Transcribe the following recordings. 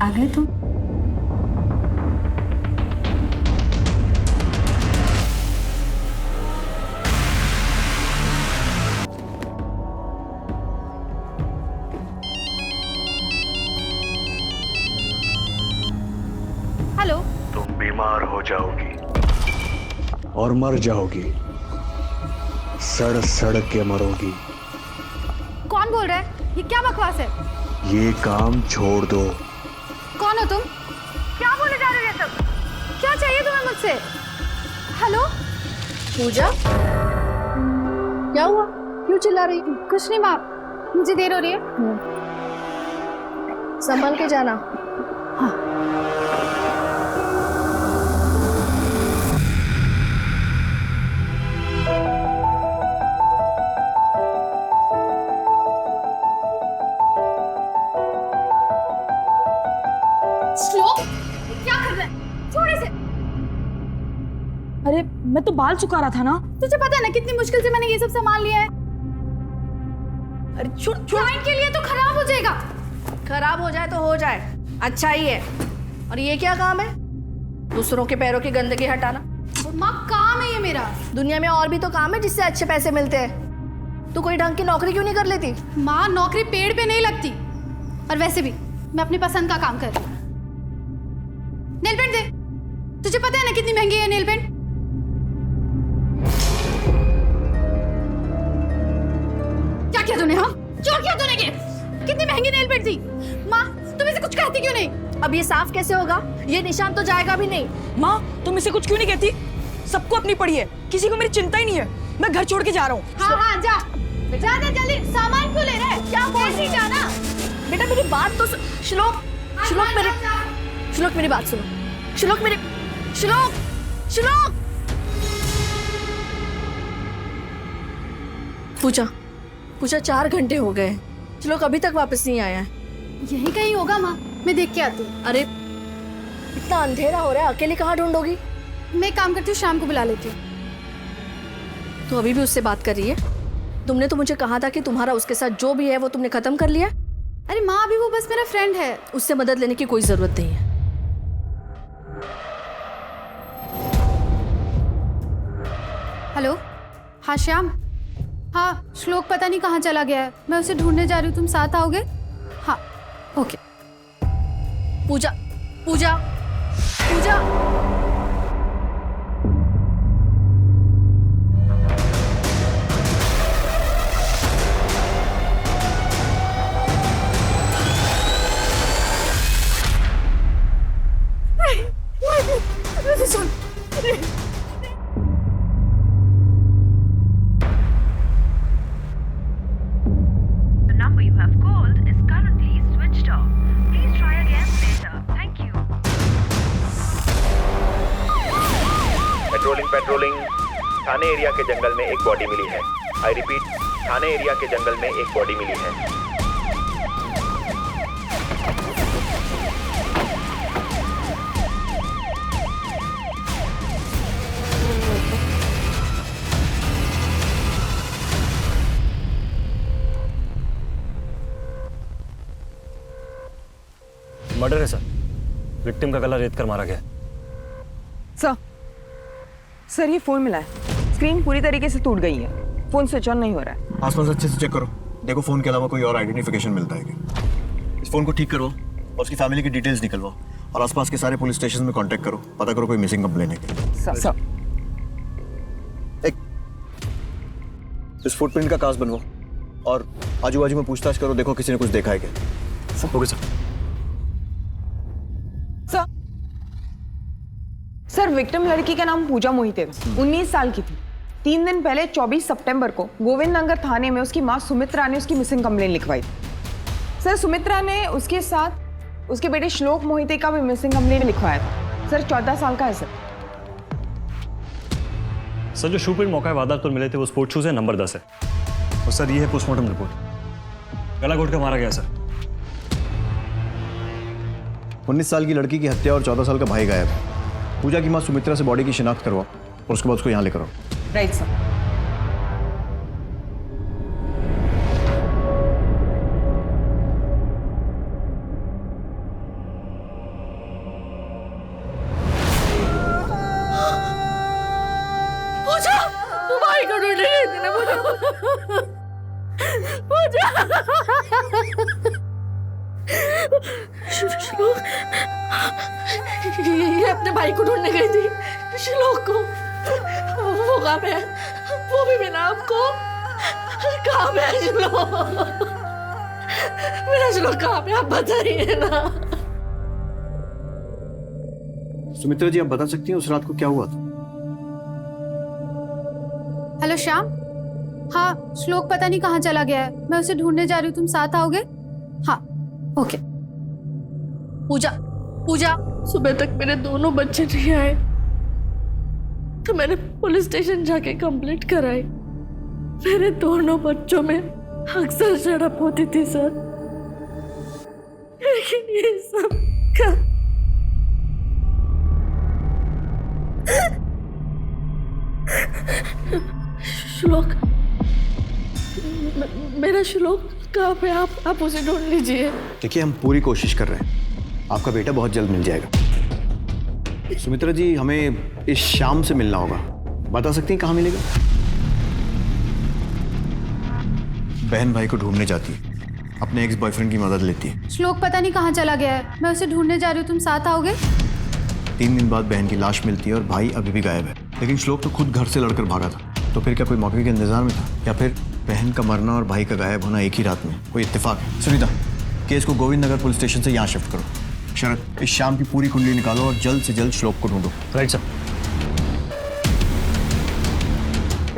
आ गए तुम? हेलो। तुम बीमार हो जाओगी और मर जाओगी, सड़ सड़ के मरोगी। कौन बोल रहा है? ये क्या बकवास है? ये काम छोड़ दो। कौन हो तुम? क्या बोले जा रहे हो ये सब? क्या चाहिए तुम्हें मुझसे? हेलो। पूजा, क्या हुआ? क्यों चिल्ला रही? कुछ नहीं माँ, मुझे देर हो रही है। संभल के जाना। हाँ। श्लोक, क्या कर रहा है? छोड़ इसे। अरे मैं तो बाल सुखा रहा था ना। तुझे पता है ना कितनी मुश्किल से मैंने ये सब संभाल लिया है। अरे छोड़। क्लाइंट के लिए तो खराब हो जाएगा। खराब हो जाए तो हो जाए, अच्छा ही है। और ये क्या काम है? दूसरों के पैरों की गंदगी हटाना। माँ काम है ये मेरा। दुनिया में और भी तो काम है जिससे अच्छे पैसे मिलते हैं। तू कोई ढंग की नौकरी क्यों नहीं कर लेती? माँ नौकरी पेड़ पे नहीं लगती। और वैसे भी मैं अपनी पसंद का काम कर रही हूँ। नेल पेंट दे। तुझे पता है ना कितनी महंगी है नेल पेंट? क्या किया तूने? हाँ क्या किया तूने? कितनी महंगी नेल पेंट थी? माँ तुम इसे कुछ कहती क्यों नहीं? अब ये साफ कैसे होगा? ये निशान तो जाएगा भी नहीं। माँ तुम इसे कुछ क्यों नहीं कहती? सबको अपनी पड़ी है, किसी को मेरी चिंता ही नहीं है। मैं घर छोड़ के जा रहा हूँ। हाँ हाँ जा जा दे जल्दी। सामान क्यों ले रहा है? क्या बोल रही? जाना बेटा मेरी बात तो श्लोक, श्लोक मेरे, श्लोक मेरी बात सुनो। श्लोक मेरे, श्लोक, श्लोक। पूजा, पूजा 4 घंटे हो गए, श्लोक अभी तक वापस नहीं आया है। यही कहीं होगा माँ, मैं देख के आती हूँ। अरे इतना अंधेरा हो रहा है, अकेले कहाँ ढूंढोगी? मैं एक काम करती हूँ, शाम को बुला लेती हूँ। तो अभी भी उससे बात कर रही है? तुमने तो मुझे कहा था कि तुम्हारा उसके साथ जो भी है वो तुमने खत्म कर लिया। अरे माँ अभी वो बस मेरा फ्रेंड है। उससे मदद लेने की कोई जरूरत नहीं है। हेलो। हाँ श्याम। हाँ श्लोक पता नहीं कहाँ चला गया है, मैं उसे ढूंढने जा रही हूँ। तुम साथ आओगे? हाँ okay. Puja, Puja, Puja. The number you have called is currently switched off. Please try again later. Thank you. Patrolling Thane area के जंगल में एक बॉडी मिली है। आई रिपीट, थाने एरिया के जंगल में एक बॉडी मिली है। मर्डर है सर। विक्टिम का गला रेत कर मारा गया। सर ये फोन मिला है, स्क्रीन पूरी तरीके से टूट गई है, फोन स्विच ऑन नहीं हो रहा है। आसपास अच्छे से चेक करो, देखो फोन के अलावा कोई और आइडेंटिफिकेशन मिलता है क्या। इस फोन को ठीक करो और उसकी फैमिली की डिटेल्स निकलवाओ और आसपास के सारे पुलिस स्टेशन में कांटेक्ट करो, पता करो कोई मिसिंग कंप्लेन है क्या। सर एक इस फुटप्रिंट का कास्ट बनवाओ और आजू बाजू में पूछताछ करो, देखो किसी ने कुछ देखा है क्या। Okay sir. सर विक्टिम लड़की का नाम पूजा मोहिते था, 19 साल की थी। 3 दिन पहले 24 सितंबर को गोविंद नगर थाने में उसकी मां सुमित्रा ने उसकी मिसिंग कंप्लेन लिखवाई थी। सर सुमित्रा ने उसके साथ उसके बेटे श्लोक मोहिते का भी मिसिंग कंप्लेन लिखवाया था। सर 14 साल का है सर। सर जो शू प्रिंट मौका वारदात पर मिले थे वो स्पोर्ट शूज है, नंबर 10 है। और सर ये है पोस्टमार्टम रिपोर्ट। गला घोट कर मारा गया सर। 19 साल की लड़की की हत्या और 14 साल का भाई गायब है। पूजा की मां सुमित्रा से बॉडी की शिनाख्त करवाओ और उसके बाद उसको यहाँ लेकर आओ। Right sir. श्लोक, ये अपने भाई को ढूंढने गई थी। श्लोक को वो कहाँ पे है? वो भी बिना आपको कहाँ पे है श्लोक? मेरा श्लोक कहाँ पे, आप बताइए ना। सुमित्रा जी, आप बता सकती हैं उस रात को क्या हुआ था? हेलो श्याम। हाँ, श्लोक पता नहीं कहाँ चला गया है, मैं उसे ढूंढने जा रही हूँ, तुम साथ आओगे? हाँ, ओके। पूजा, पूजा, सुबह तक मेरे दोनों बच्चे नहीं आए तो मैंने पुलिस स्टेशन जाके कंप्लेंट कराई। मेरे दोनों बच्चों में अक्सर झड़प होती थी सर, लेकिन ये सब का श्लोक, मेरा श्लोक कहाँ पे? आप उसे ढूंढ लीजिए। देखिए, हम पूरी कोशिश कर रहे हैं, आपका बेटा बहुत जल्द मिल जाएगा। सुमित्रा जी, हमें इस शाम से मिलना होगा, बता सकती हैं कहाँ मिलेगा? बहन भाई को ढूंढने जाती है, अपने एक्स बॉयफ्रेंड की मदद लेती है। श्लोक पता नहीं कहाँ चला गया है, मैं उसे ढूंढने जा रही हूँ, तुम साथ आओगे? 3 दिन बाद बहन की लाश मिलती है और भाई अभी भी गायब है। लेकिन श्लोक तो खुद घर से लड़कर भागा था, तो फिर क्या कोई मौके के इंतजार में था, या फिर बहन का मरना और भाई का गायब होना एक ही रात में कोई इत्तेफाक है? सुनीता, केस को गोविंद नगर पुलिस स्टेशन से यहाँ शिफ्ट करो। शरद, इस शाम की पूरी कुंडली निकालो और जल्द से जल्द श्लोक को ढूंढो। Right sir.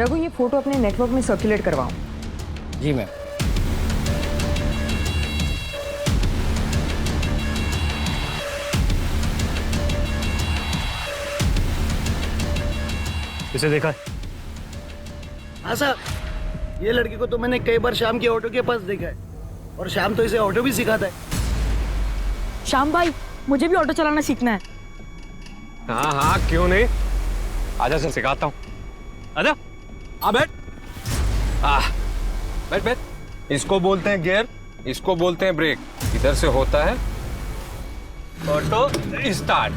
रघु, ये फोटो अपने नेटवर्क में सर्कुलेट करवाओ। जी मैम। इसे देखा है? हाँ सर, ये लड़की को तो मैंने कई बार शाम के ऑटो के पास देखा है, और शाम तो इसे ऑटो भी सिखाता है। श्याम भाई, मुझे भी ऑटो चलाना सीखना है। हाँ हाँ, क्यों नहीं, आजा सर, सिखाता हूँ। आजा, आ बैठ। बैठ बैठ। इसको बोलते हैं गियर, इसको बोलते हैं ब्रेक। इधर से होता है ऑटो स्टार्ट।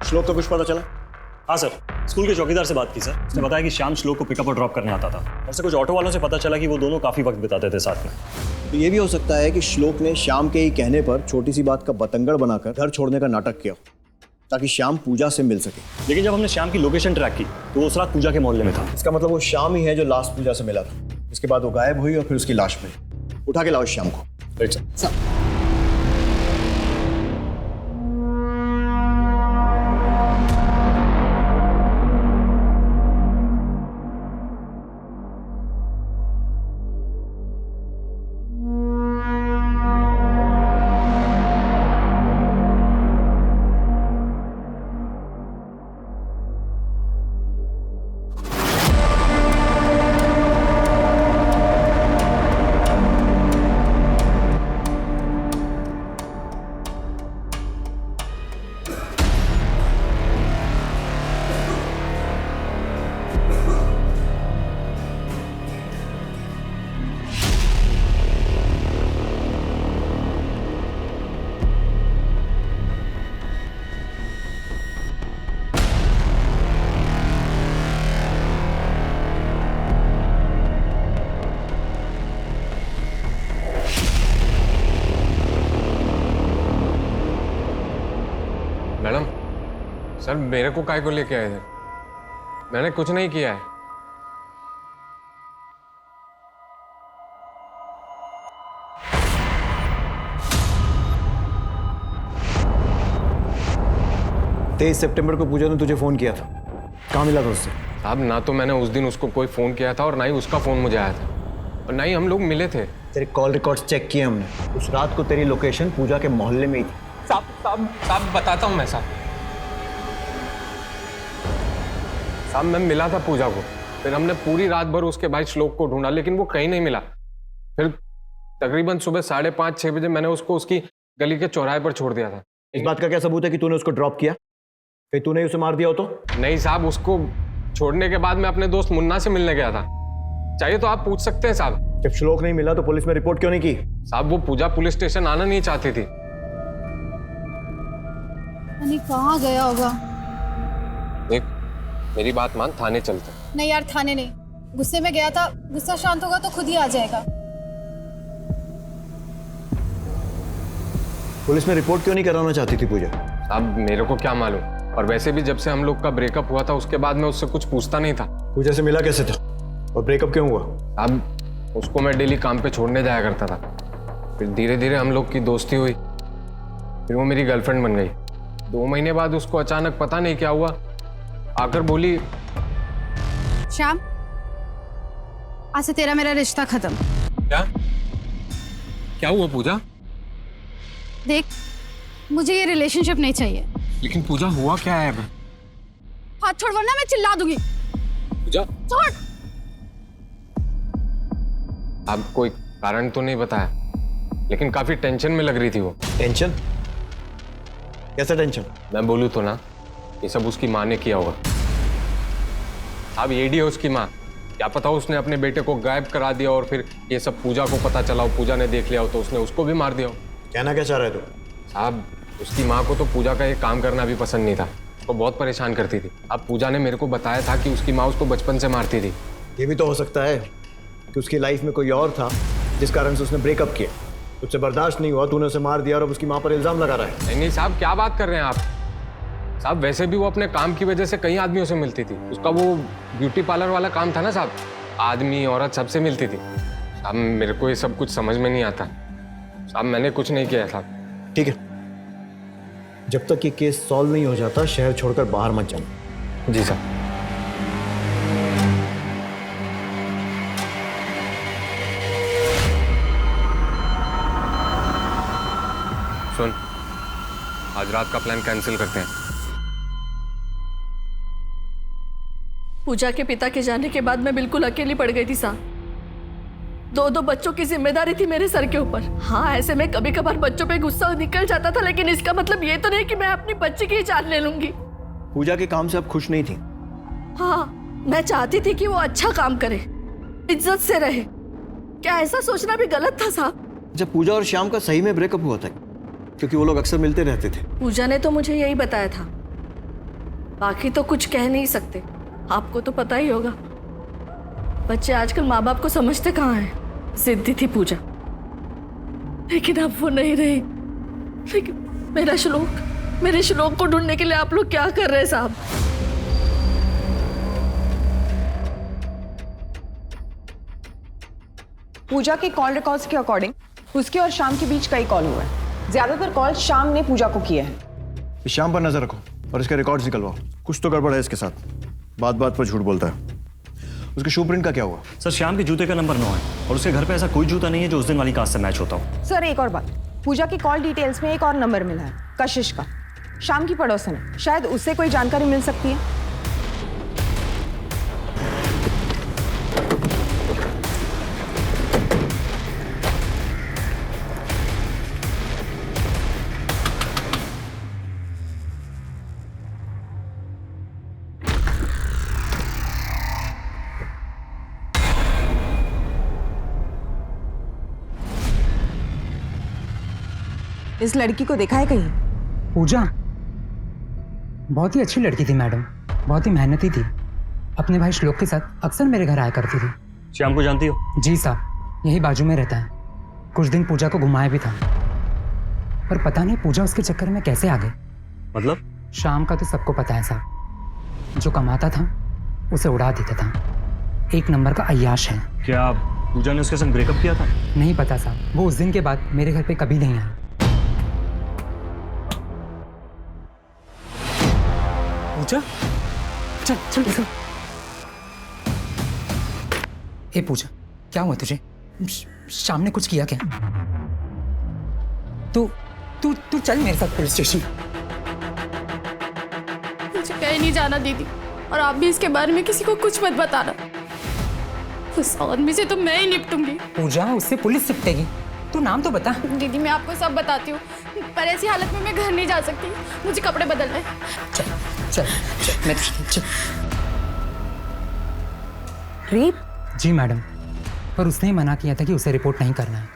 श्लोक का कुछ पता चला? हाँ सर, स्कूल के चौकीदार से बात की सर, उसने बताया कि श्याम श्लोक को पिकअप और ड्रॉप करने आता था। और से कुछ ऑटो वालों से पता चला कि वो दोनों काफी वक्त बिताते थे साथ में। तो ये भी हो सकता है कि श्लोक ने श्याम के ही कहने पर छोटी सी बात का बतंगड़ बनाकर घर छोड़ने का नाटक किया, ताकि श्याम पूजा से मिल सके। लेकिन जब हमने श्याम की लोकेशन ट्रैक की तो वो उस रात पूजा के मोहल्ले में था। इसका मतलब वो श्याम ही है जो लास्ट पूजा से मिला था। इसके बाद वो गायब हुई और फिर उसकी लाश मिली। उठा के लाओ श्याम को। Right sir. मैडम, सर मेरे को काय को लेके आए थे? मैंने कुछ नहीं किया है। तेईस सितंबर को पूजा ने तुझे फोन किया था, कहाँ मिला था उससे? साहब, ना तो मैंने उस दिन उसको कोई फोन किया था और ना ही उसका फोन मुझे आया था, और ना ही हम लोग मिले थे। तेरे कॉल रिकॉर्ड्स चेक किए हमने, उस रात को तेरी लोकेशन पूजा के मोहल्ले में ही थी। साहब बताता हूँ मैं। साहब मैं मिला था पूजा को, फिर हमने पूरी रात भर उसके भाई श्लोक को ढूंढा, लेकिन वो कहीं नहीं मिला। फिर तकरीबन सुबह 5:30-6 बजे मैंने उसको उसकी गली के चौराहे पर छोड़ दिया था। इस बात का क्या सबूत है कि तूने उसको ड्रॉप किया? फिर तूने उसे मार दिया हो तो? नहीं साहब, उसको छोड़ने के बाद मैं अपने दोस्त मुन्ना से मिलने गया था। चाहिए तो आप पूछ सकते हैं साहब। जब श्लोक नहीं मिला तो पुलिस में रिपोर्ट क्यों नहीं की? साहब वो पूजा पुलिस स्टेशन आना नहीं चाहती थी। कहाँ गया होगा? देख मेरी बात मान, थाने चलते हैं। नहीं यार, थाने नहीं। गुस्से में गया था, गुस्सा शांत होगा तो खुद ही आ जाएगा। पुलिस में रिपोर्ट क्यों नहीं कराना चाहती थी पूजा? अब मेरे को क्या मालूम, और वैसे भी जब से हम लोग का ब्रेकअप हुआ था उसके बाद मैं उससे कुछ पूछता नहीं था। पूजा से मिला कैसे था और ब्रेकअप क्यों हुआ? अब उसको मैं डेली काम पे छोड़ने जाया करता था, फिर धीरे धीरे हम लोग की दोस्ती हुई, फिर वो मेरी गर्लफ्रेंड बन गई। 2 महीने बाद उसको अचानक पता नहीं क्या हुआ, आकर बोली, श्याम, आज से तेरा मेरा रिश्ता खत्म। क्या हुआ पूजा? देख, मुझे ये रिलेशनशिप नहीं चाहिए। लेकिन पूजा हुआ क्या है? अब हाथ छोड़ वरना मैं चिल्ला दूंगी। पूजा छोड़। अब कोई कारण तो नहीं बताया, लेकिन काफी टेंशन में लग रही थी वो। टेंशन? कैसा टेंशन? मैं बोलूँ तो ना, ये सब उसकी माँ ने किया होगा। अब एडी है उसकी माँ, क्या पता उसने अपने बेटे को गायब करा दिया और फिर ये सब पूजा को पता चला, पूजा ने देख लिया हो तो उसने उसको भी मार दिया हो। कहना क्या चाह रहे तू? साहब उसकी माँ को तो पूजा का ये काम करना भी पसंद नहीं था, वो बहुत परेशान करती थी। अब पूजा ने मेरे को बताया था कि उसकी माँ उसको बचपन से मारती थी। ये भी तो हो सकता है कि उसकी लाइफ में कोई और था जिस कारण से उसने ब्रेकअप किया, उससे बर्दाश्त नहीं हुआ, तूने उसे मार दिया और अब उसकी माँ पर इल्जाम लगा रहा है। नहीं नहीं साहब, क्या बात कर रहे हैं आप? साहब वैसे भी वो अपने काम की वजह से कई आदमियों से मिलती थी। उसका वो ब्यूटी पार्लर वाला काम था ना साहब, आदमी औरत सबसे मिलती थी। साहब मेरे को ये सब कुछ समझ में नहीं आता। साहब मैंने कुछ नहीं किया साहब। ठीक है, जब तक ये केस सॉल्व नहीं हो जाता शहर छोड़कर बाहर मत जाना। जी साहब। सुन, आज रात का प्लान कैंसिल करते हैं। पूजा के पिता के जाने के बाद मैं बिल्कुल अकेली पड़ गई थी साहब। 2 बच्चों की जिम्मेदारी थी मेरे सर के ऊपर। हाँ, ऐसे में कभी कभार बच्चों पे गुस्सा निकल जाता था, लेकिन इसका मतलब ये तो नहीं कि मैं अपनी बच्ची की ही जान ले लूंगी। पूजा के काम से आप खुश नहीं थी? हाँ, मैं चाहती थी कि वो अच्छा काम करे, इज्जत से रहे। क्या ऐसा सोचना भी गलत था साहब? जब पूजा और श्याम का सही में ब्रेकअप हुआ था, क्योंकि वो लोग अक्सर मिलते रहते थे। पूजा ने तो मुझे यही बताया था, बाकी तो कुछ कह नहीं सकते। आपको तो पता ही होगा, बच्चे आजकल माँ बाप को समझते कहाँ हैं। जिद्दी थी पूजा, लेकिन अब वो नहीं रही। लेकिन मेरे श्लोक को ढूंढने के लिए आप लोग क्या कर रहे हैं साहब? पूजा के कॉल रिकॉर्ड्स के अकॉर्डिंग उसके और शाम के बीच कई कॉल हुए हैं। ज्यादातर कॉल शाम ने पूजा को किए हैं। श्याम पर नजर रखो और इसके रिकॉर्ड्स निकलवाओ। कुछ तो गड़बड़ है इसके साथ, बात बात पर झूठ बोलता है। उसके शू प्रिंट का क्या हुआ? सर श्याम के जूते का नंबर 9 है और उसके घर पे ऐसा कोई जूता नहीं है जो उस दिन वाली कास्ट से मैच होता हो। सर एक और बात, पूजा की कॉल डिटेल्स में एक और नंबर मिला है, कशिश का, शाम की पड़ोसन है। शायद उससे कोई जानकारी मिल सकती है। इस लड़की को देखा है कहीं? पूजा बहुत ही अच्छी लड़की थी मैडम, बहुत ही मेहनती थी। अपने भाई श्लोक के साथ अक्सर मेरे घर आया करती थी। श्याम को जानती हो? जी साहब, यही बाजू में रहता है। कुछ दिन पूजा को घुमाया भी था, पर पता नहीं पूजा उसके चक्कर में कैसे आ गई। मतलब? शाम का तो सबको पता है साहब, जो कमाता था उसे उड़ा देता था। एक नंबर का अय्याश है। क्या पूजा ने उसके संग ब्रेकअप किया था? नहीं पता साहब, वो उस दिन के बाद मेरे घर पे कभी नहीं आया। पूजा, चल चल चल। ए पूजा, क्या हुआ तुझे? शाम ने कुछ किया क्या? तू चल मेरे साथ पुलिस स्टेशन। मुझे कहीं नहीं जाना दीदी, और आप भी इसके बारे में किसी को कुछ मत बताना। उस आदमी से तो मैं ही निपटूंगी। पूजा, उससे पुलिस निपटेगी। तू नाम तो बता। दीदी मैं आपको सब बताती हूँ, पर ऐसी हालत में मैं घर नहीं जा सकती। मुझे कपड़े बदलने हैं। चल चल चल, मैं चल। रेप? जी मैडम, पर उसने ही मना किया था कि उसे रिपोर्ट नहीं करना है।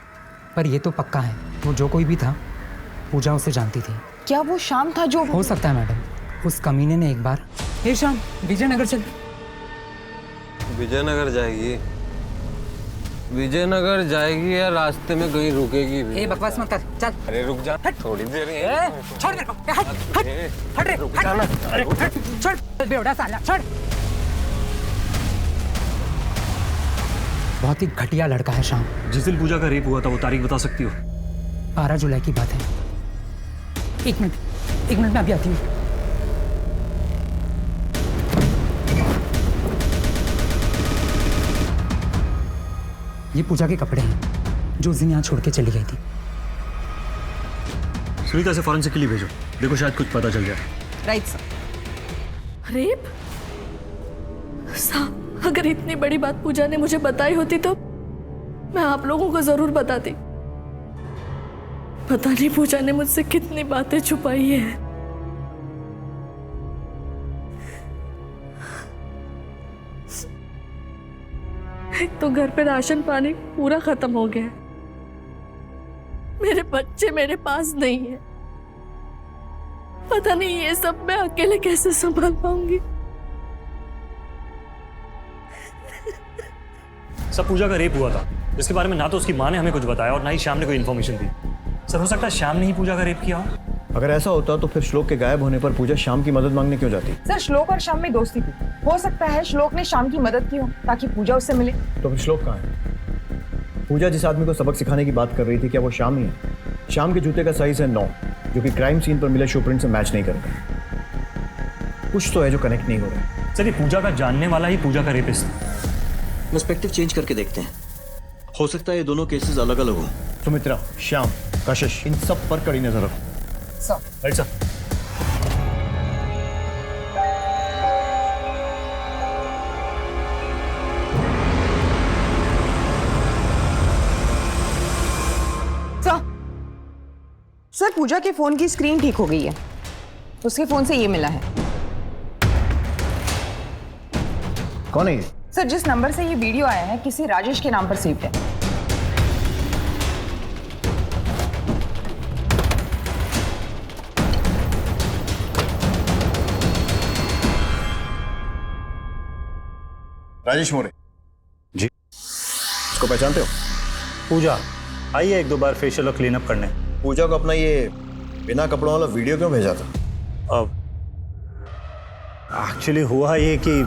पर ये तो पक्का है, वो जो कोई भी था, पूजा उसे जानती थी। क्या वो शाम था जो? हो सकता है मैडम, उस कमीने ने एक बार, ए शाम विजयनगर चल। विजयनगर जाएगी? विजयनगर जाएगी या रास्ते में कहीं रुकेगी भी? ए बकवास मत कर, चल। अरे रुक जा, थोड़ी देर छोड़ मेरे को, हट हट हट रे, रुक जाना। छोड़ बेवड़ा साला, छोड़। बहुत ही घटिया लड़का है शाम। जिस दिन पूजा का रेप हुआ था वो तारीख बता सकती हो? 12 जुलाई की बात है। एक मिनट मैं अभी आती हूँ। ये पूजा के कपड़े हैं जो उस दिन यहाँ छोड़ के चली गई थी। सुनीता से फॉरेंसिक के लिए भेजो, देखो शायद कुछ पता चल जाए। Right sir. रेप? साहब, अगर इतनी बड़ी बात पूजा ने मुझे बताई होती तो मैं आप लोगों को जरूर बताती। पता नहीं पूजा ने मुझसे कितनी बातें छुपाई है। एक तो घर पे राशन पानी पूरा खत्म हो गया, मेरे बच्चे मेरे पास नहीं है। पता नहीं ये सब मैं अकेले कैसे संभाल पाऊंगी। सब पूजा का रेप हुआ था, जिसके बारे में ना तो उसकी माँ ने हमें कुछ बताया और ना ही श्याम ने कोई इन्फॉर्मेशन दी। सर, हो सकता है श्याम ने ही पूजा का रेप किया हो। अगर ऐसा होता तो फिर श्लोक के गायब होने पर पूजा श्याम की मदद मांगने क्यों जाती? सर, श्लोक और श्याम में दोस्ती थी। हो सकता है श्लोक ने श्याम की मदद की हो ताकि पूजा उससे मिले। तो फिर श्लोक कहाँ है? पूजा जिस आदमी को सबक सिखाने की बात कर रही थी, क्या वो श्याम ही है? श्याम के जूते का साइज है 9, जो कि क्राइम सीन पर मिले शूप्रिंट से मैच नहीं करता। कुछ तो है जो कनेक्ट नहीं हो रहा। सर, ये पूजा का जानने वाला ही पूजा का रेपिस्ट। पर्सपेक्टिव चेंज करके देखते हैं, हो सकता है ये दोनों केसेस अलग अलग हो। सुमित्रा, श्याम, कशिश, इन सब पर कड़ी नजर रखो। सर। Right sir. सर, पूजा के फोन की स्क्रीन ठीक हो गई है। उसके फोन से ये मिला है। कौन है ये? सर, जिस नंबर से ये वीडियो आया है किसी राजेश के नाम पर सेव्ड है। राजेश मोरे जी। इसको पहचानते हो? पूजा आइए एक दो बार फेशियल और क्लीन अप करने। पूजा को अपना ये बिना कपड़ों वाला वीडियो क्यों भेजा था? अब एक्चुअली हुआ ये कि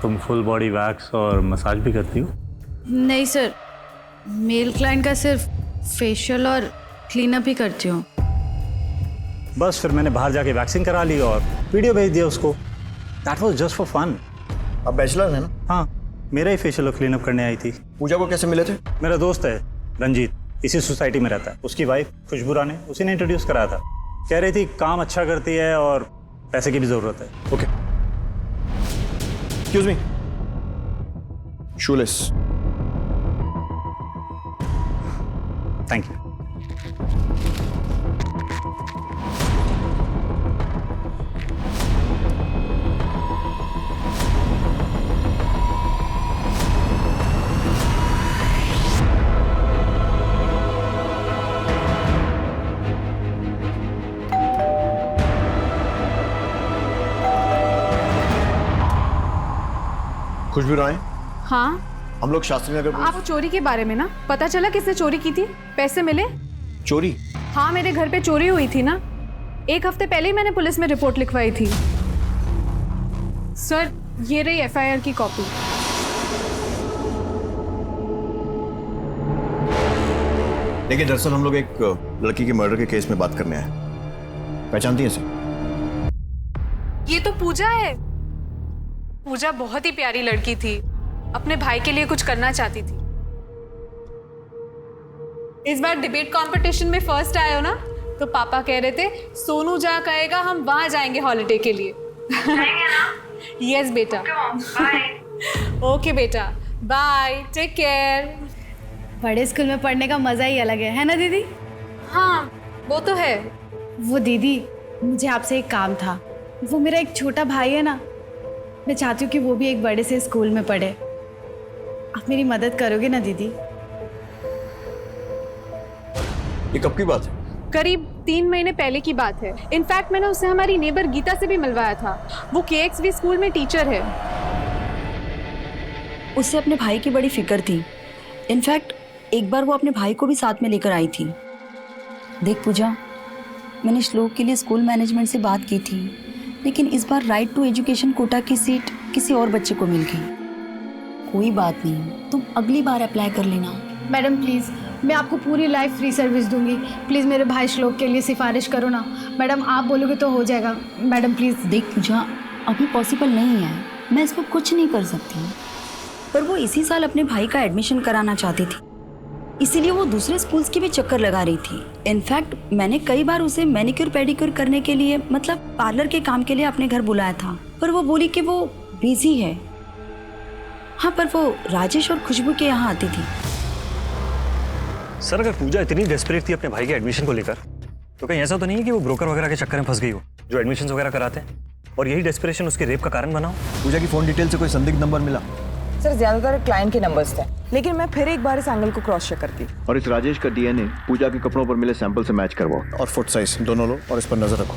तुम फुल बॉडी वैक्स और मसाज भी करती हो? नहीं सर, मेल क्लाइंट का सिर्फ फेशियल और क्लीनअप ही करती हूँ। बस फिर मैंने बाहर जाके वैक्सिंग करा ली और वीडियो भेज दिया उसको। That was just for fun. अब बैचलर है ना? हाँ, मेरा ही फेशियल और क्लीन अप करने आई थी। पूजा को कैसे मिले थे? मेरा दोस्त है रंजीत, इसी सोसाइटी में रहता है। उसकी वाइफ खुशबू रानी, उसी ने इंट्रोड्यूस कराया था। कह रही थी काम अच्छा करती है और पैसे की भी जरूरत है। Okay, excuse me, shoelace. Thank you. Khushboo Rai, हाँ, हम लोग शास्त्री नगर आप चोरी के बारे में ना, पता चला किसने चोरी की थी? पैसे मिले? चोरी? हाँ, मेरे घर पे चोरी हुई थी ना, 1 हफ्ते पहले ही मैंने पुलिस में रिपोर्ट लिखवाई थी। सर, ये रही एफआईआर की कॉपी। लेकिन दरअसल हम लोग एक लड़की के मर्डर के केस में बात करने आए। पहचानती है इसे? ये तो पूजा है। पूजा बहुत ही प्यारी लड़की थी, अपने भाई के लिए कुछ करना चाहती थी। इस बार डिबेट कंपटीशन में फर्स्ट आए हो ना, तो पापा कह रहे थे सोनू जहाँ कहेगा हम वहां जाएंगे हॉलिडे के लिए। यस बेटा। ओके बेटा, बाय, टेक केयर। बड़े स्कूल में पढ़ने का मजा ही अलग है ना दीदी? हाँ, वो तो है। वो दीदी, मुझे आपसे एक काम था। वो मेरा एक छोटा भाई है ना, मैं चाहती हूँ कि वो भी एक बड़े से स्कूल में पढ़े। आप मेरी मदद करोगे ना दीदी? ये कब की बात है? करीब 3 महीने पहले की बात है। इनफैक्ट मैंने उससे हमारी नेबर गीता से भी मिलवाया था। वो KXV स्कूल में टीचर है। उससे अपने भाई की बड़ी फिक्र थी। इनफैक्ट एक बार वो अपने भाई को भी साथ में लेकर आई थी। देख पूजा, मैंने श्लोक के लिए स्कूल मैनेजमेंट से बात की थी, लेकिन इस बार राइट टू एजुकेशन कोटा की सीट किसी और बच्चे को मिल गई। कोई बात नहीं, तुम अगली बार अप्लाई कर लेना। मैडम प्लीज़, मैं आपको पूरी लाइफ फ्री सर्विस दूंगी। प्लीज़ मेरे भाई श्लोक के लिए सिफारिश करो ना। मैडम आप बोलोगे तो हो जाएगा। Madam please. देख पूजा, अभी पॉसिबल नहीं है, मैं इस पर कुछ नहीं कर सकती, पर वो इसी साल अपने भाई का एडमिशन कराना चाहती थी, इसीलिए वो दूसरे स्कूल्स की भी चक्कर लगा रही थी। इनफैक्ट मैंने कई बार उसे मैनिक्योर पेडिक्योर करने के लिए, मतलब पार्लर के काम के लिए अपने घर बुलाया था, पर वो बोली कि वो बिजी है। हाँ, पर वो राजेश और खुशबू के यहाँ आती थी। सर अगर पूजा इतनी डेस्परेट थी अपने भाई के एडमिशन को लेकर, तो कहीं ऐसा तो नहीं है कि वो ब्रोकर वगैरह के चक्कर में फंस गई हो जो एडमिशन वगैरह कराते हैं, और यही डेस्परेशन उसके रेप का कारण बना हो? पूजा की फोन डिटेल से कोई संदिग्ध नंबर मिला? सर ज्यादातर क्लाइंट के नंबर्स थे, लेकिन मैं फिर एक बार इस एंगल को क्रॉस चेक करती हूँ। और इस राजेश का डीएनए पूजा के कपड़ों पर मिले सैंपल से मैच करवाओ और फुट साइज दोनों लो और इस पर नजर रखो।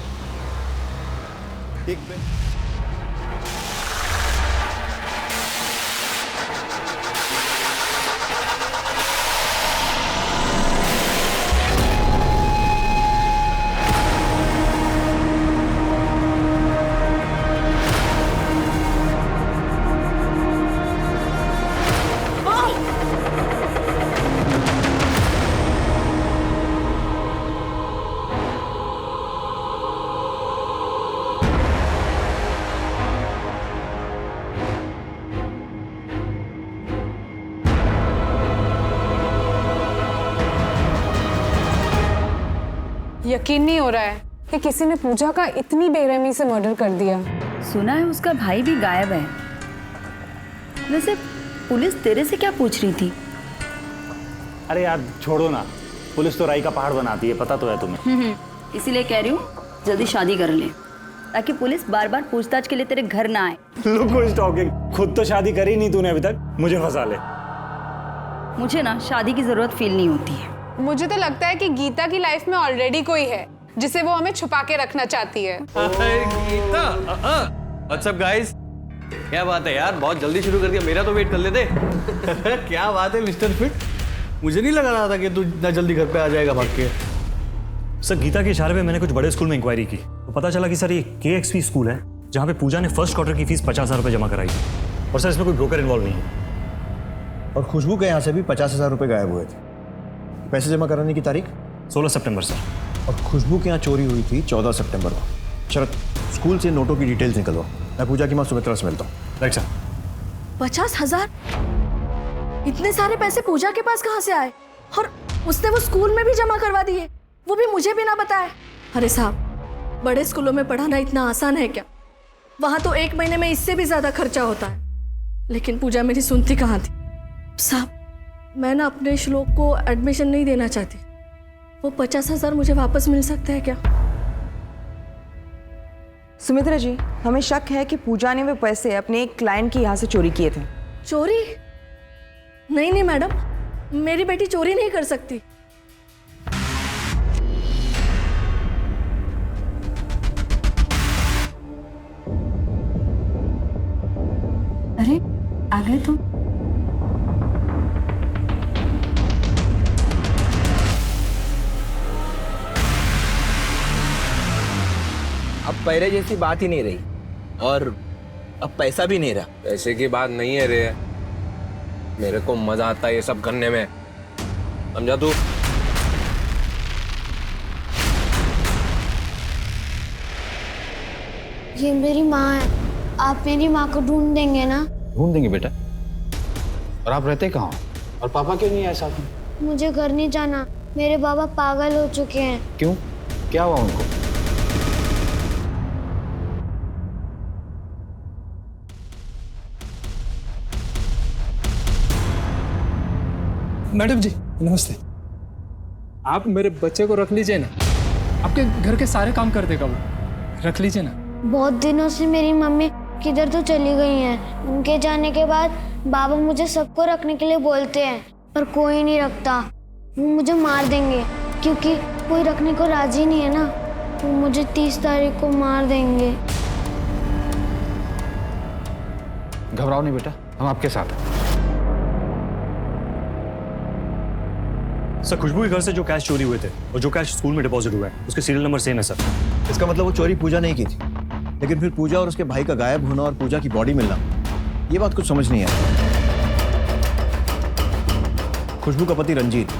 यकीन नहीं हो रहा है कि किसी ने पूजा का इतनी बेरहमी से मर्डर कर दिया। सुना है उसका भाई भी गायब है। वैसे पुलिस तेरे से क्या पूछ रही थी? अरे यार छोड़ो ना, पुलिस तो राई का पहाड़ बनाती है, पता तो है तुम्हें। इसीलिए कह रही हूँ जल्दी शादी कर ले, ताकि पुलिस बार बार पूछताछ के लिए तेरे घर ना आए। लुक हु इज टॉकिंग, खुद तो शादी करी नहीं तूने अभी तक, मुझे फंसा ले। मुझे ना शादी की जरूरत फील नहीं होती है। मुझे तो लगता है कि गीता की लाइफ में ऑलरेडी कोई है जिसे वो हमें छुपा के रखना चाहती है। Geeta, what's up guys? क्या बात है यार, बहुत जल्दी शुरू कर दिया, मेरा तो वेट कर लेते। क्या बात है मिस्टर फिट, मुझे नहीं लग रहा था कि तू इतना जल्दी घर पे आ जाएगा भाग के। सर गीता के इशारे पे मैंने कुछ बड़े स्कूल में इंक्वायरी की, तो पता चला कि सर ये KXV स्कूल है जहाँ पे पूजा ने फर्स्ट क्वार्टर की फीस 50,000 रुपये जमा कराई थी, और सर इसमें कोई ब्रोकर इन्वॉल्व नहीं है। और खुशबू के यहाँ से भी 50,000 रुपये गायब हुए थे। पैसे जमा कराने की तारीख 16 सितंबर सर। और खुशबू के यहाँ चोरी हुई थी 14 सितंबर को। शरद, स्कूल से नोटों की डिटेल्स निकलवाओ, मैं पूजा की माँ सुमित्रा से मिलता हूँ। Right sir. 50,000? इतने सारे पैसे पूजा के पास कहाँ से आए? और उसने वो स्कूल में भी जमा करवा दिए, वो भी मुझे भी ना बताए। अरे साहब, बड़े स्कूलों में पढ़ाना इतना आसान है क्या? वहाँ तो 1 महीने में इससे भी ज्यादा खर्चा होता है। लेकिन पूजा मेरी सुनती कहाँ थी? साहब, मैं ना अपने श्लोक को एडमिशन नहीं देना चाहती। वो 50,000 मुझे वापस मिल सकता है क्या? सुमित्रा जी, हमें शक है कि पूजा ने वो पैसे अपने एक क्लाइंट के यहाँ से चोरी किए थे। चोरी? नहीं नहीं मैडम, मेरी बेटी चोरी नहीं कर सकती। अरे आ गए तुम। अब पहले जैसी बात ही नहीं रही, और अब पैसा भी नहीं रहा। पैसे की बात नहीं है रे, मेरे को मजा आता है ये सब करने में, समझा तू? ये मेरी माँ है, आप मेरी माँ को ढूंढ देंगे ना? ढूंढ देंगे बेटा। और आप रहते कहाँ हो? और पापा क्यों नहीं आए साथ में? मुझे घर नहीं जाना, मेरे बाबा पागल हो चुके हैं। क्यों, क्या हुआ उनको? मैडम जी नमस्ते। आप मेरे बच्चे को रख लीजिए ना, आपके घर के सारे काम कर देगा वो, रख लीजिए ना। बहुत दिनों से मेरी मम्मी किधर तो चली गई हैं। उनके जाने के बाद बाबा मुझे सबको रखने के लिए बोलते हैं, पर कोई नहीं रखता। वो मुझे मार देंगे क्योंकि कोई रखने को राजी नहीं है ना। वो मुझे 30 तारीख को मार देंगे। घबराओ नहीं बेटा, हम आपके साथ हैं। सर खुशबू के घर से जो कैश चोरी हुए थे और जो कैश स्कूल में डिपॉजिट हुआ है उसके सीरियल नंबर सेम है सर। इसका मतलब वो चोरी पूजा नहीं की थी, लेकिन फिर पूजा और उसके भाई का गायब होना और पूजा की बॉडी मिलना, ये बात कुछ समझ नहीं आई। खुशबू का पति रंजीत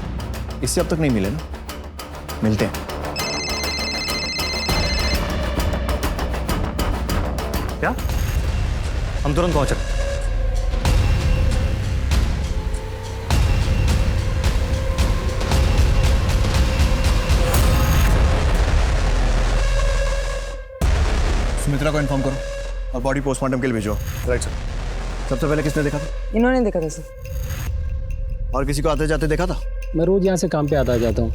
इससे अब तक नहीं मिले ना? मिलते हैं। क्या? हम तुरंत पहुंच रहे हैं। सुमित्रा को इन्फॉर्म करो और बॉडी पोस्टमार्टम के लिए भेजो। Right sir. सबसे पहले किसने देखा था? इन्होंने देखा था सर। और किसी को आते जाते देखा था? मैं रोज यहाँ से काम पे आता जाता हूँ।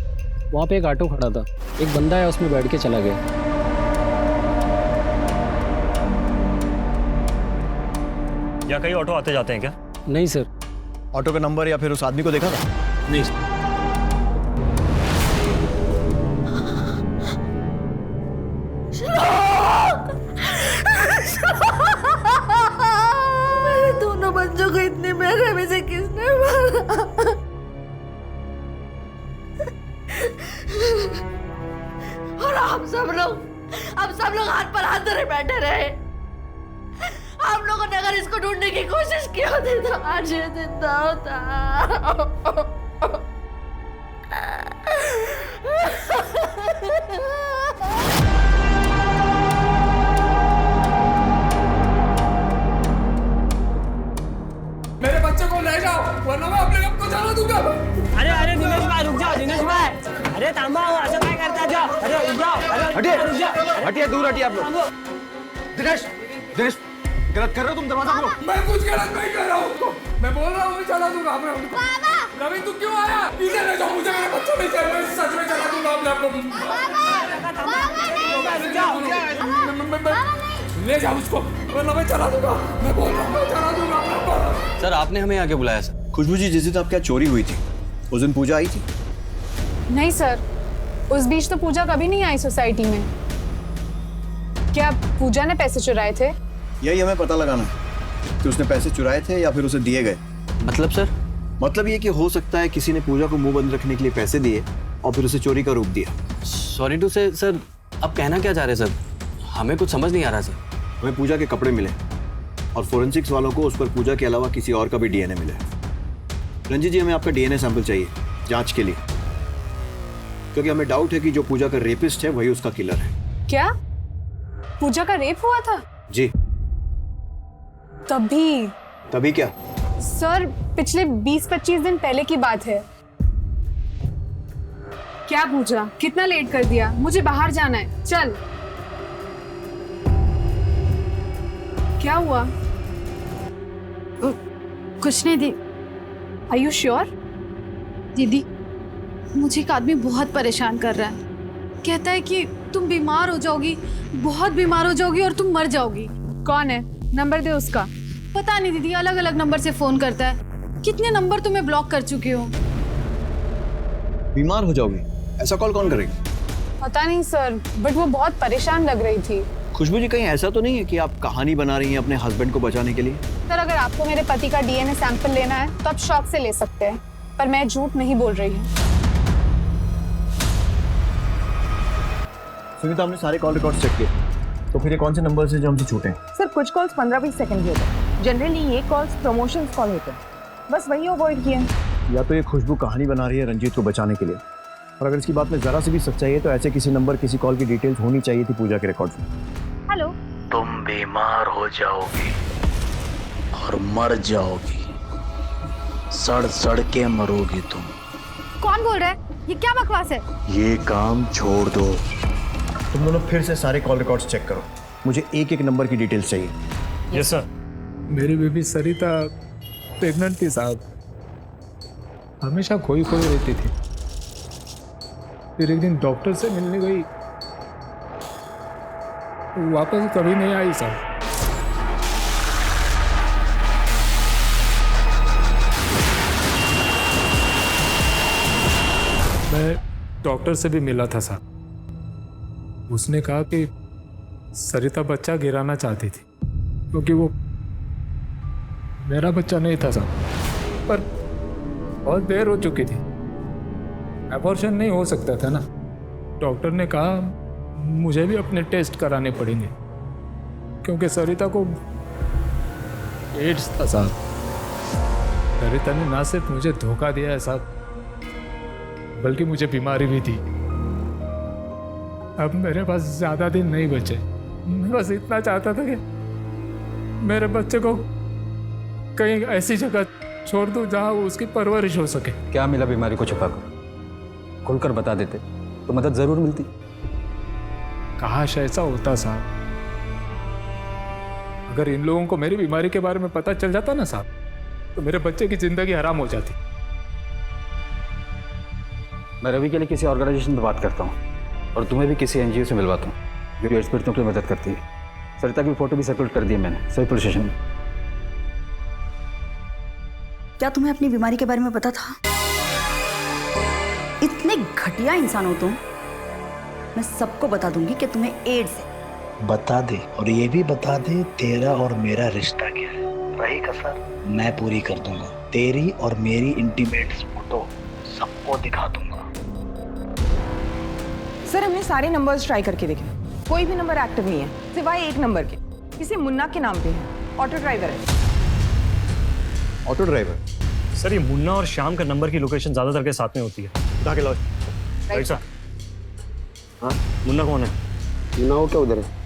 वहाँ पे एक ऑटो खड़ा था, एक बंदा है उसमें बैठ के चला गया। या कई ऑटो आते जाते हैं क्या? नहीं सर। ऑटो का नंबर या फिर उस आदमी को देखा था? नहीं सर। मेरे दोनों बच्चों को इतने बेरहमी से किसने मारा? और हम सब लोग हाथ पर हाथ धरे बैठे रहे। आप लोगों ने अगर इसको ढूंढने की कोशिश की होती तो आज ये जिंदा होता। मेरे बच्चे को ले जाओ वरना मैं अपने आप को जला दूंगा। अरे दिनेश भाई रुक जाओ, दिनेश भाई। अरे थांबा, असं काय करता जाओ। अरे रुक जाओ, हटिए, हटिए दूर हटिए आप लोग। दिनेश गलत कर रहे हो तुम, दरवाजा खोलो। मैं कुछ गलत नहीं कर रहा हूँ, मैं बोल रहा हूँ मैं चला दूंगा अपने आप को। रवि तू क्यों आया? इधर ले जाओ, मुझे मेरे बच्चों नहीं चाहिए, मैं सच में चला दूंगा अपने आप को। ले जाओ उसको वरना मैं चला दूंगा, मैं बोल रहा हूँ मैं चला दूंगा अपने आप को। सर आपने हमें आगे बुलाया सर। खुशबू जी जिस दिन आपके यहाँ चोरी हुई थी उस दिन पूजा आई थी? नहीं सर, उस बीच तो पूजा कभी नहीं आई सोसाइटी में। क्या पूजा ने पैसे चुराए थे? यही हमें पता लगाना है कि उसने पैसे चुराए थे या फिर उसे दिए गए। मतलब सर? मतलब ये कि हो सकता है किसी ने पूजा को मुंह बंद रखने के लिए पैसे दिए और फिर उसे चोरी का रूप दिया। सॉरी टू से सर, आप कहना क्या चाह रहे हैं सर? हमें कुछ समझ नहीं आ रहा सर। हमें पूजा के कपड़े मिले और फोरेंसिक्स वालों को उस पर पूजा के अलावा किसी और का भी डीएनए मिला है। रंजीत जी हमें आपका डीएनए सैंपल चाहिए जांच के लिए, क्योंकि हमें डाउट है कि जो पूजा का रेपिस्ट है वही उसका किलर है। क्या पूजा का रेप हुआ था? जी। तभी क्या? सर पिछले 20-25 दिन पहले की बात है। क्या पूजा, कितना लेट कर दिया, मुझे बाहर जाना है, चल। क्या हुआ? कुछ नहीं दी। Are you sure? दीदी मुझे एक आदमी बहुत परेशान कर रहा है। कहता है कि तुम बीमार हो जाओगी, बहुत बीमार हो जाओगी और तुम मर जाओगी। कौन है? नंबर दे उसका। पता नहीं दीदी, अलग अलग नंबर से फोन करता है। कितने नंबर तुम्हें ब्लॉक कर चुकी हो। बीमार हो जाओगी? ऐसा कॉल कौन करेगी? पता नहीं सर, बट वो बहुत परेशान लग रही थी। खुशबू जी कहीं ऐसा तो नहीं है कि आप कहानी बना रही हैं अपने हस्बैंड को बचाने के लिए? सर अगर आपको मेरे पति का डीएनए सैंपल लेना है तो आप शौक से ले सकते हैं, पर मैं झूठ नहीं बोल रही हूँ। सुनीता हमने सारे कॉल रिकॉर्ड चेक किए, तो फिर ये कौन से नंबर से जो हमसे छूटे? सर कुछ कॉल्स 15-20 सेकंड के होते हैं। जनरली ये कॉल्स प्रमोशंस कॉल होते हैं, बस वही अवॉइड किए। या तो ये खुशबू कहानी बना रही है रंजीत को बचाने के लिए, और अगर इसकी बात में जरा सी भी सच्चाई है तो ऐसे किसी नंबर किसी कॉल की डिटेल्स होनी चाहिए थी पूजा के रिकॉर्ड में। हेलो। तुम बीमार हो जाओगी और मर जाओगी, सड़ सड़ के मरोगी तुम। कौन बोल रहा है? ये क्या बकवास है? ये काम छोड़ दो। तुम दोनों फिर से सारे कॉल रिकॉर्ड्स चेक करो, मुझे एक एक नंबर की डिटेल्स चाहिए। Yes sir. मेरी बेबी सरिता प्रेग्नेंट थी साहब, हमेशा खोई खोई रहती थी। फिर एक दिन डॉक्टर से मिलने गई, वापस कभी नहीं आई साहब। डॉक्टर से भी मिला था साहब। उसने कहा कि सरिता बच्चा गिराना चाहती थी क्योंकि वो मेरा बच्चा नहीं था साहब, पर बहुत देर हो चुकी थी, अबॉर्शन नहीं हो सकता था ना। डॉक्टर ने कहा मुझे भी अपने टेस्ट कराने पड़ेंगे क्योंकि सरिता को एड्स था साहब। सरिता ने ना सिर्फ मुझे धोखा दिया है साहब, बल्कि मुझे बीमारी भी थी। अब मेरे पास ज्यादा दिन नहीं बचे। मैं बस इतना चाहता था कि मेरे बच्चे को कहीं ऐसी जगह छोड़ दूं जहां वो उसकी परवरिश हो सके। क्या मिला बीमारी को छुपाकर? खुलकर बता देते तो मदद जरूर मिलती। काश ऐसा होता साहब। अगर इन लोगों को मेरी बीमारी के बारे में पता चल जाता ना साहब, तो मेरे बच्चे की जिंदगी हराम हो जाती। मैं रवि के लिए किसी ऑर्गेनाइजेशन में बात करता हूँ और तुम्हें भी किसी एनजीओ से मिलवाता हूँ जो एड्स पीड़ितों की मदद करती है। सरिता की फोटो भी सर्कुलेट कर दी है मैंने सभी पुलिस स्टेशन में। क्या तुम्हें अपनी बीमारी के बारे में पता था? इतने घटिया इंसान हो तुम। मैं सबको बता दूंगी कि तुम्हें एड्स है। बता दे, और ये भी बता दे तेरा और मेरा रिश्ता क्या है। रही कसर मैं पूरी कर दूंगा। तेरी और मेरी इंटीमेट फोटो सबको दिखा दूंगा। सर हमने सारे नंबर्स ट्राई करके देखे, कोई भी नंबर एक्टिव नहीं है सिवाय एक नंबर के। किसी मुन्ना के नाम पे है, ऑटो ड्राइवर है। Auto driver? सर ये मुन्ना और श्याम का नंबर की लोकेशन ज्यादातर के साथ में होती है। उठा के लाओ। Right sir. हाँ मुन्ना कौन है? मुन्ना वो क्या उधर है?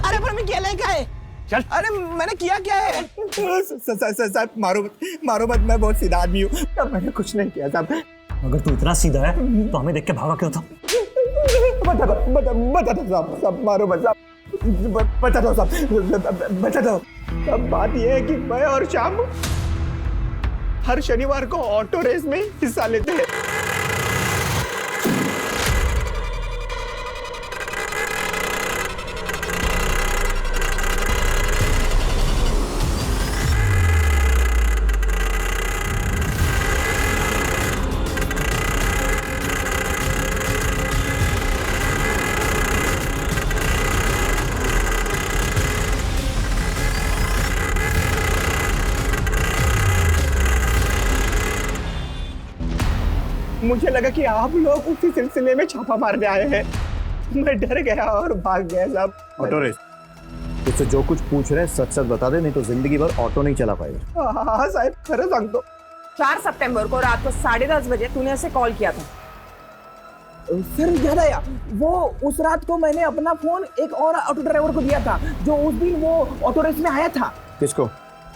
अरे पर मैं क्या लेकर आए? चल। अरे मैंने किया क्या है? साहब मारो मत, मैं बहुत सीधा आदमी हूँ। मैंने कुछ नहीं किया साहब। अगर तू इतना सीधा है तो हमें देख के भागा क्यों था? बता दो साहब, मारो मत साहब, बता दो साहब, बता दो। अब बात यह है कि मैं और श्याम हर शनिवार को ऑटो रेस में हिस्सा लेते हैं। मुझे लगा कि आप लोग उसी सिलसिले में छापा मारने आए हैं। मैं डर गया और भाग गया साहब। Auto race? तुझसे जो कुछ पूछ रहे हैं सच सच बता दे, नहीं तो जिंदगी भर ऑटो नहीं चला पाएगा। हाँ साहब, खरं सांगतो। 4 सितंबर को रात को 10:30 बजे तूने ऐसे कॉल किया था। सर याद आया, वो उस रात को मैंने अपना फोन एक और ऑटो ड्राइवर को दिया था जो उस दिन वो ऑटो रेस में आया था। किसको?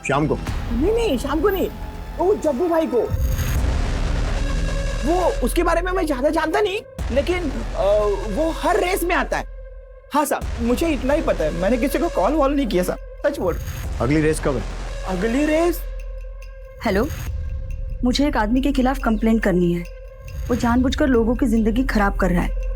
शाम को? नहीं शाम को नहीं, वो जग्गू भाई को। वो उसके बारे में मैं ज्यादा जानता नहीं, लेकिन वो हर रेस में आता है। हाँ साहब मुझे इतना ही पता है, मैंने किसी को कॉल वॉल नहीं किया साहब, सच बोल। अगली रेस कब है? अगली रेस? हेलो, मुझे एक आदमी के खिलाफ कंप्लेंट करनी है। वो जानबूझकर लोगों की जिंदगी खराब कर रहा है।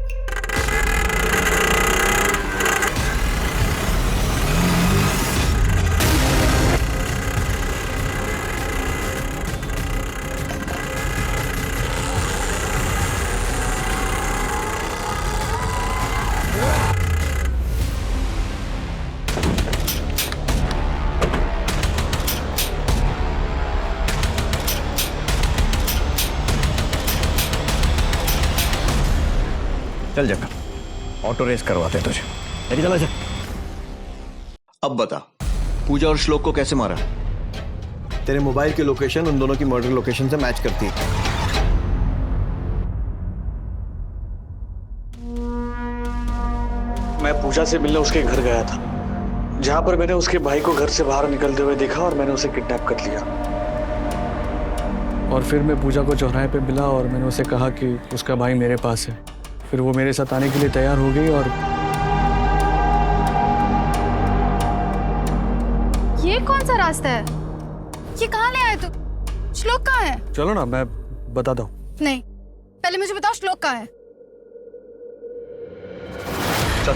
चल जग्गा, ऑटो रेस करवाते हैं तुझे। चला जा। अब बता, पूजा और श्लोक को कैसे मारा? तेरे मोबाइल की लोकेशन उन दोनों की मर्डर लोकेशन से मैच करती है। मैं पूजा से मिलने उसके घर गया था, जहां पर मैंने उसके भाई को घर से बाहर निकलते हुए देखा और मैंने उसे किडनैप कर लिया। और फिर मैं पूजा को चौराहे पे मिला और मैंने उसे कहा कि उसका भाई मेरे पास है। फिर वो मेरे साथ आने के लिए तैयार हो गई। और ये कौन सा रास्ता है? ये कहाँ ले आए तुम? श्लोक कहाँ है? चलो ना मैं बताता हूँ। नहीं, पहले मुझे बताओ श्लोक कहाँ है? चल।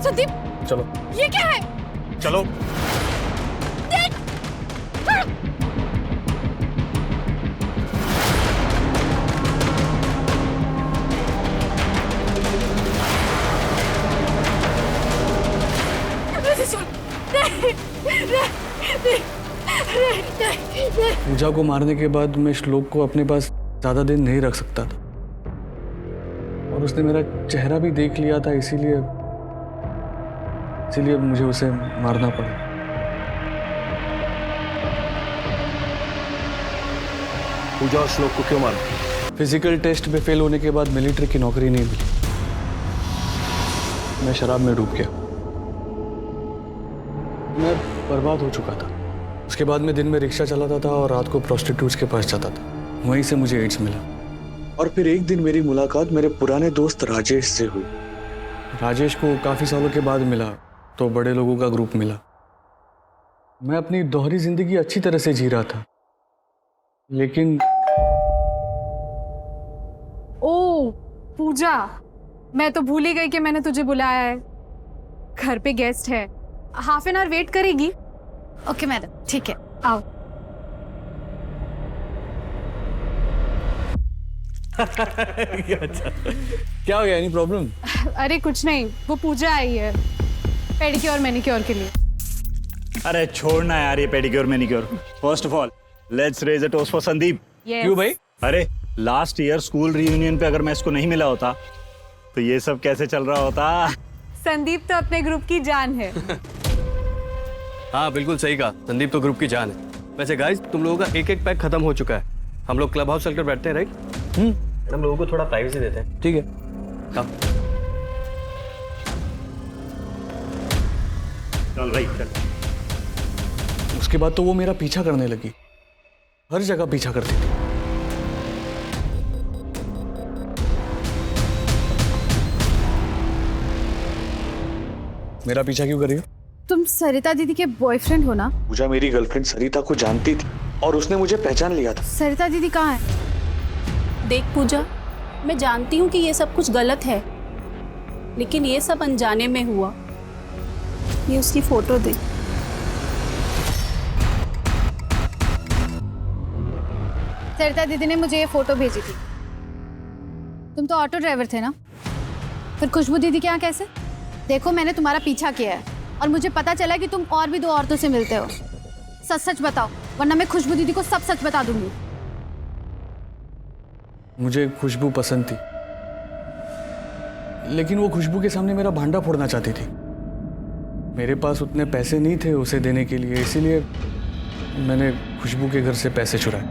संदीप, चलो। ये क्या है? चलो। पूजा को मारने के बाद मैं श्लोक को अपने पास ज्यादा दिन नहीं रख सकता था, और उसने मेरा चेहरा भी देख लिया था, इसीलिए मुझे उसे मारना पड़ा। पूजा और श्लोक को क्यों मारा? फिजिकल टेस्ट में फेल होने के बाद मिलिट्री की नौकरी नहीं मिली। मैं शराब में डूब गया, मैं बर्बाद हो चुका था। उसके बाद मैं दिन में रिक्शा चलाता था और रात को प्रोस्टिट्यूट्स के पास जाता था। वहीं से मुझे एड्स मिला। और फिर एक दिन मेरी मुलाकात मेरे पुराने दोस्त राजेश से हुई। राजेश को काफी सालों के बाद मिला तो बड़े लोगों का ग्रुप मिला। मैं अपनी दोहरी जिंदगी अच्छी तरह से जी रहा था, लेकिन ओ पूजा, मैं तो भूल ही गई कि मैंने तुझे बुलाया है। घर पे गेस्ट है, हाफ एन आवर वेट करेगी? ओके मैडम, ठीक है, आओ। अच्छा, क्या हो गया? Any problem? अरे कुछ नहीं, वो पूजा आई है पेडिक्योर मैनिक्योर के लिए। अरे छोड़ना यार ये pedicure manicure. First of all let's raise a toast for Sandeep. क्यों भाई? अरे लास्ट ईयर स्कूल रियूनियन पे अगर मैं इसको नहीं मिला होता तो ये सब कैसे चल रहा होता। संदीप तो अपने ग्रुप की जान है। हाँ बिल्कुल सही कहा, संदीप तो ग्रुप की जान है। वैसे गाइस, तुम लोगों का एक एक पैक खत्म हो चुका है। हम लोग क्लब हाउस चलकर बैठते हैं, राइट? हम लोगों को थोड़ा प्राइवेसी देते हैं। ठीक है, हाँ। चल भाई चल। उसके बाद तो वो मेरा पीछा करने लगी, हर जगह पीछा करती थी। मेरा पीछा क्यों कर रही हो? तुम सरिता दीदी के बॉयफ्रेंड हो ना? पूजा मेरी गर्लफ्रेंड सरिता को जानती थी और उसने मुझे पहचान लिया था। सरिता दीदी कहाँ है? देख पूजा, मैं जानती हूँ कि ये सब कुछ गलत है, लेकिन ये सब अनजाने में हुआ। ये उसकी फोटो दे। सरिता दीदी ने मुझे ये फोटो भेजी थी। तुम तो ऑटो ड्राइवर थे ना, फिर खुशबू दीदी के यहाँ कैसे? देखो, मैंने तुम्हारा पीछा किया है और मुझे पता चला कि तुम और भी 2 औरतों से मिलते हो। सच सच बताओ, वरना मैं खुशबू दीदी को सब सच बता दूंगी। मुझे खुशबू पसंद थी, लेकिन वो खुशबू के सामने मेरा भांडा फोड़ना चाहती थी। मेरे पास उतने पैसे नहीं थे उसे देने के लिए, इसीलिए मैंने खुशबू के घर से पैसे चुराए।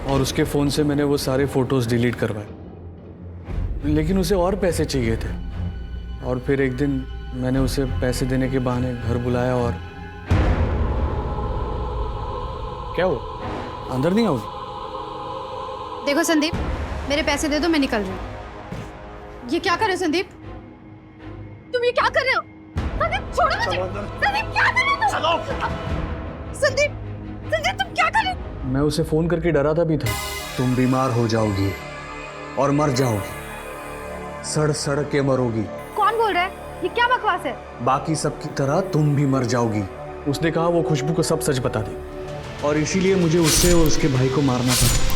और उसके फ़ोन से मैंने वो सारे फोटोज़ डिलीट करवाए, लेकिन उसे और पैसे चाहिए थे। और फिर एक दिन मैंने उसे पैसे देने के बहाने घर बुलाया और क्या हुआ? अंदर नहीं आओगी? देखो संदीप, मेरे पैसे दे दो, मैं निकल रही हूँ। ये क्या कर रहे हो संदीप? तुम ये क्या कर रहे हो? संदीप छोड़ो मुझे। संदीप क्या कर रहे हो? संदीप, संदीप तुम क्या कर रहे हो? मैं उसे फ़ोन करके डराता भी था। तुम बीमार हो जाओगी और मर जाओगी, सड़ सड़ के मरोगी। कौन बोल रहा है? ये क्या बकवास है? बाकी सबकी तरह तुम भी मर जाओगी। उसने कहा वो खुशबू को सब सच बता दे, और इसीलिए मुझे उससे और उसके भाई को मारना पड़ा।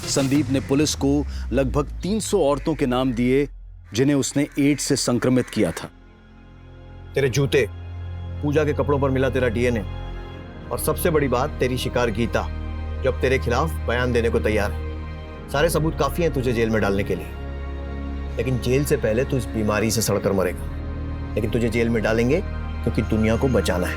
संदीप ने पुलिस को लगभग 300 औरतों के नाम दिए जिन्हें उसने एड्स से संक्रमित किया था। तेरे जूते, पूजा के कपड़ों पर मिला तेरा डीएनए, और सबसे बड़ी बात तेरी शिकार गीता, जो अब तेरे खिलाफ बयान देने को तैयार है। सारे सबूत काफी हैं तुझे जेल में डालने के लिए, लेकिन जेल से पहले तू इस बीमारी से सड़कर मरेगा। लेकिन तुझे जेल में डालेंगे क्योंकि दुनिया को बचाना है।